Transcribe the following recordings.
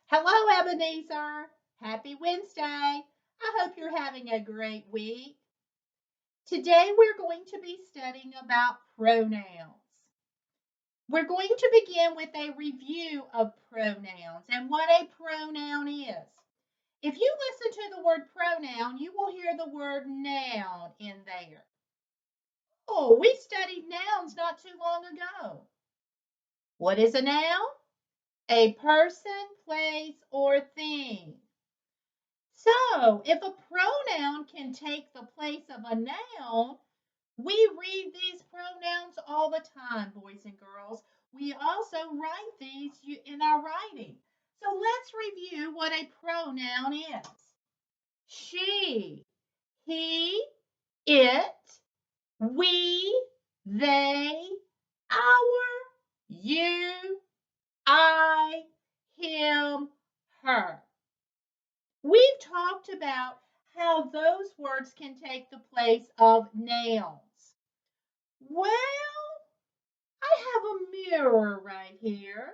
Hello, Ebenezer. Happy Wednesday. I hope you're having a great week. Today, we're going to be studying about pronouns. We're going to begin with a review of pronouns and what a pronoun is. If you listen to the word pronoun, you will hear the word noun in there. Oh, we studied nouns not too long ago. What is a noun? A person, place, or thing. So, if a pronoun can take the place of a noun, we read these pronouns all the time, boys and girls. We also write these in our writing. So, let's review what a pronoun is. She, he, it, we, they, our, you, I, him, her. We've talked about how those words can take the place of nouns. Well, I have a mirror right here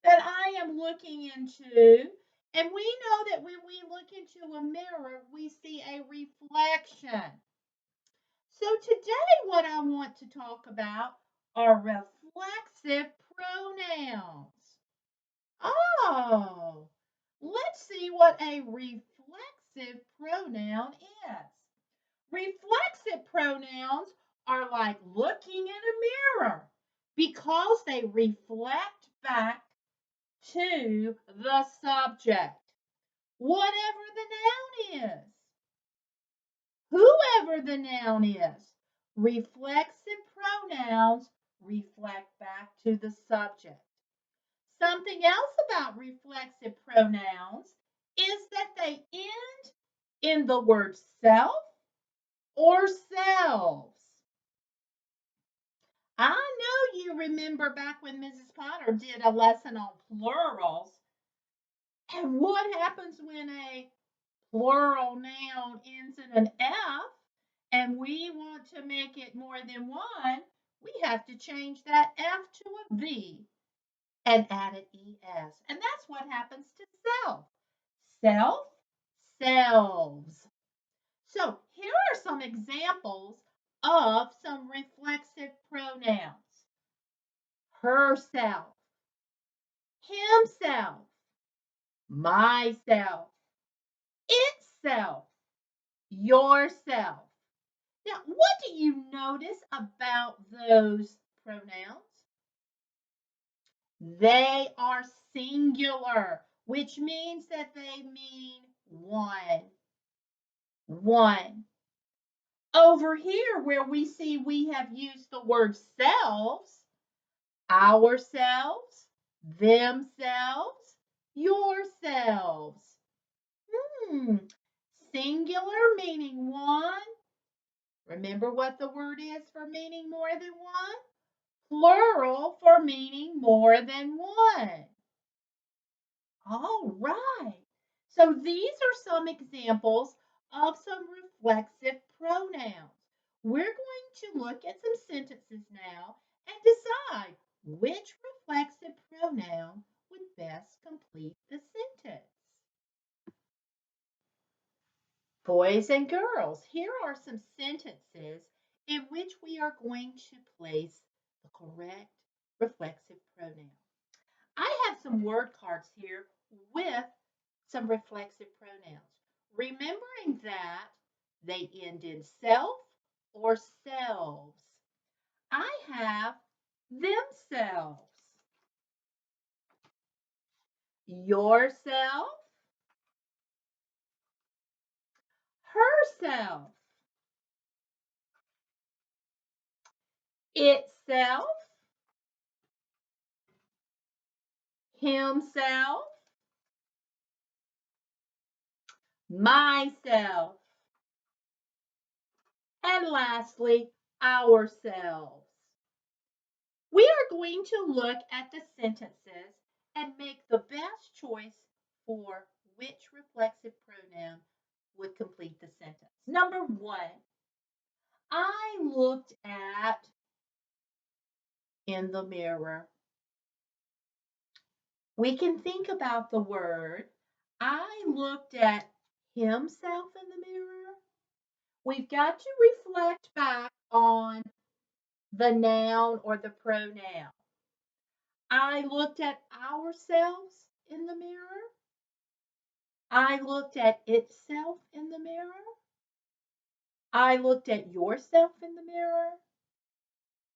that I am looking into. And we know that when we look into a mirror, we see a reflection. So today, what I want to talk about are reflexive pronouns. Oh, let's see what a reflexive pronoun is. Reflexive pronouns are like looking in a mirror because they reflect back to the subject, whatever the noun is, whoever the noun is. Reflexive pronouns reflect back to the subject. Something else about reflexive pronouns is that they end in the word self or selves. I know you remember back when Mrs. Potter did a lesson on plurals. And what happens when a plural noun ends in an F and we want to make it more than one? We have to change that F to a V and add an ES. And that's what happens to self. Self, selves. So here are some examples of some reflexive pronouns. Herself, himself, myself, itself, yourself. Now, what do you notice about those pronouns? They are singular, which means that they mean one. One. Over here, where we see we have used the word selves, ourselves, themselves, yourselves. Hmm. Singular meaning one. Remember what the word is for meaning more than one? Plural for meaning more than one. All right. So these are some examples of some reflexive pronouns. We're going to look at some sentences now and decide which reflexive pronoun would best complete the sentence. Boys and girls, here are some sentences in which we are going to place the correct reflexive pronoun. I have some word cards here with some reflexive pronouns. Remembering that they end in self or selves. I have themselves, yourself, herself, itself, himself, myself, and lastly, ourselves. We are going to look at the sentences and make the best choice for which reflexive pronoun would complete the sentence. Number one, I looked at in the mirror. We can think about the word. I looked at himself in the mirror. We've got to reflect back on the noun or the pronoun. I looked at ourselves in the mirror. I looked at itself in the mirror. I looked at yourself in the mirror.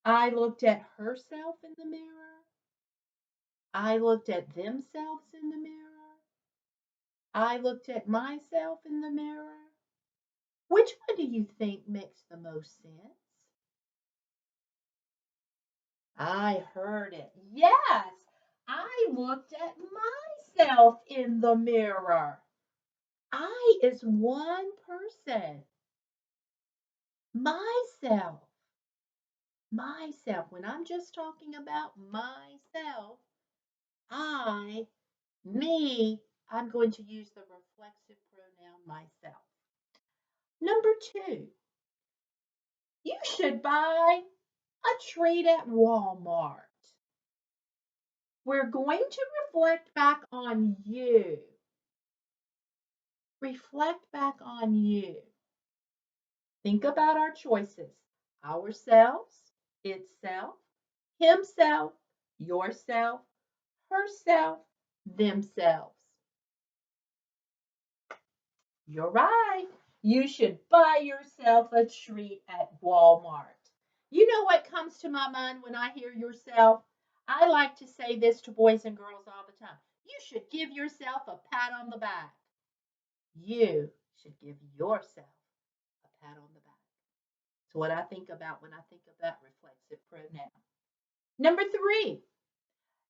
I looked at herself in the mirror. I looked at themselves in the mirror. I looked at myself in the mirror. Which one do you think makes the most sense? I heard it. Yes, I looked at myself in the mirror. I is one person. Myself. Myself. When I'm just talking about myself, I, me, I'm going to use the reflexive pronoun myself. Number two, you should buy a treat at Walmart. We're going to reflect back on you. Reflect back on you. Think about our choices. Ourselves, itself, himself, yourself, herself, themselves. You're right. You should buy yourself a treat at Walmart. You know what comes to my mind when I hear yourself? I like to say this to boys and girls all the time. You should give yourself a pat on the back. You should give yourself a pat on the back. It's what I think about when I think about reflexive pronoun. Number three,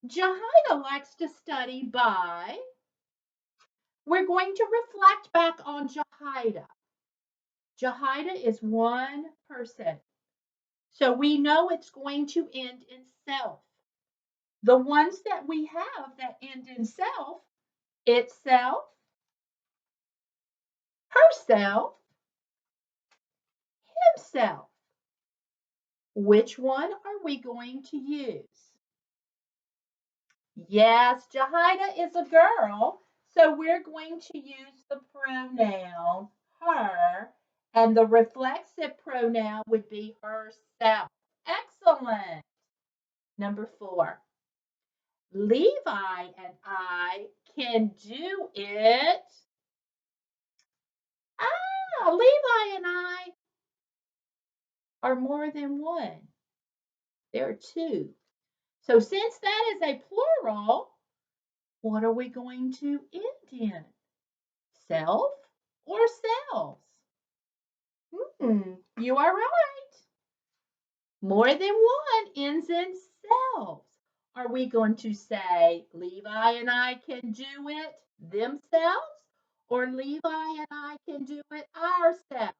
Jahida likes to study by. We're going to reflect back on Jahida. Jahida is one person. So we know it's going to end in self. The ones that we have that end in self, itself, herself, himself. Which one are we going to use? Yes, Jahida is a girl, so we're going to use the pronoun her, and the reflexive pronoun would be herself. Excellent. Number four, Levi and I can do it. Levi and I are more than one. There are two. So since that is a plural, what are we going to end in? Self or selves? You are right. More than one ends in selves. Are we going to say Levi and I can do it themselves, or Levi and I can do it ourselves?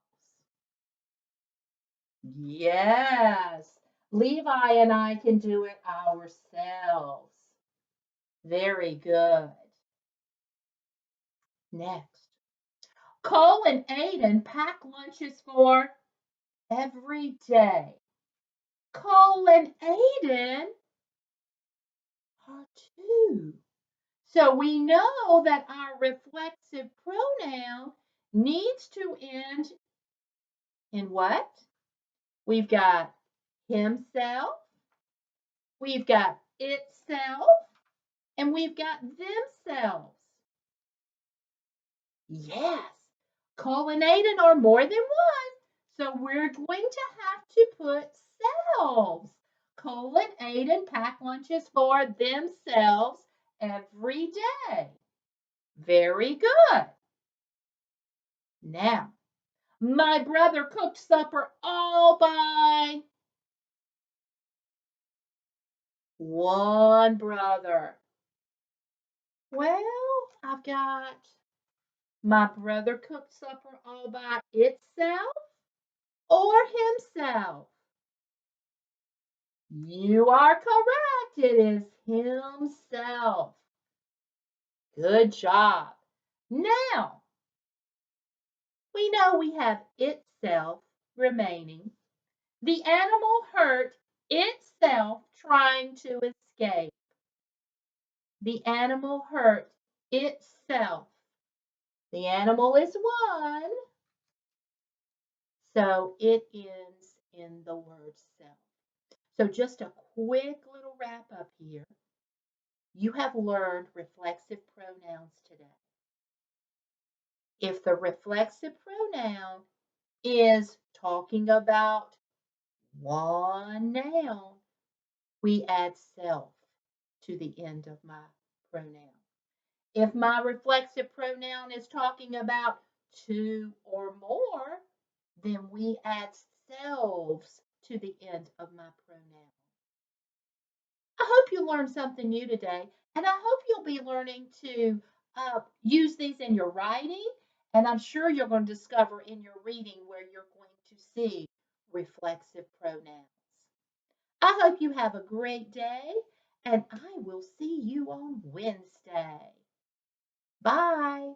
Yes, Levi and I can do it ourselves. Very good. Next, Cole and Aiden pack lunches for every day. Cole and Aiden are two. So we know that our reflexive pronoun needs to end in what? We've got himself, we've got itself, and we've got themselves. Yes, Cole and Aiden are more than one. So we're going to have to put selves. Cole and Aiden pack lunches for themselves every day. Very good. Now, my brother cooked supper all by one brother. Well, I've got my brother cooked supper all by itself or himself. You are correct. It is himself. Good job. Now, we know we have itself remaining. The animal hurt itself trying to escape. The animal hurt itself. The animal is one, so it ends in the word self. So just a quick little wrap up here. You have learned reflexive pronouns today. If the reflexive pronoun is talking about one noun, we add self to the end of my pronoun. If my reflexive pronoun is talking about two or more, then we add selves to the end of my pronoun. I hope you learned something new today, and I hope you'll be learning to use these in your writing, and I'm sure you're going to discover in your reading where you're going to see reflexive pronouns. I hope you have a great day, and I will see you on Wednesday. Bye.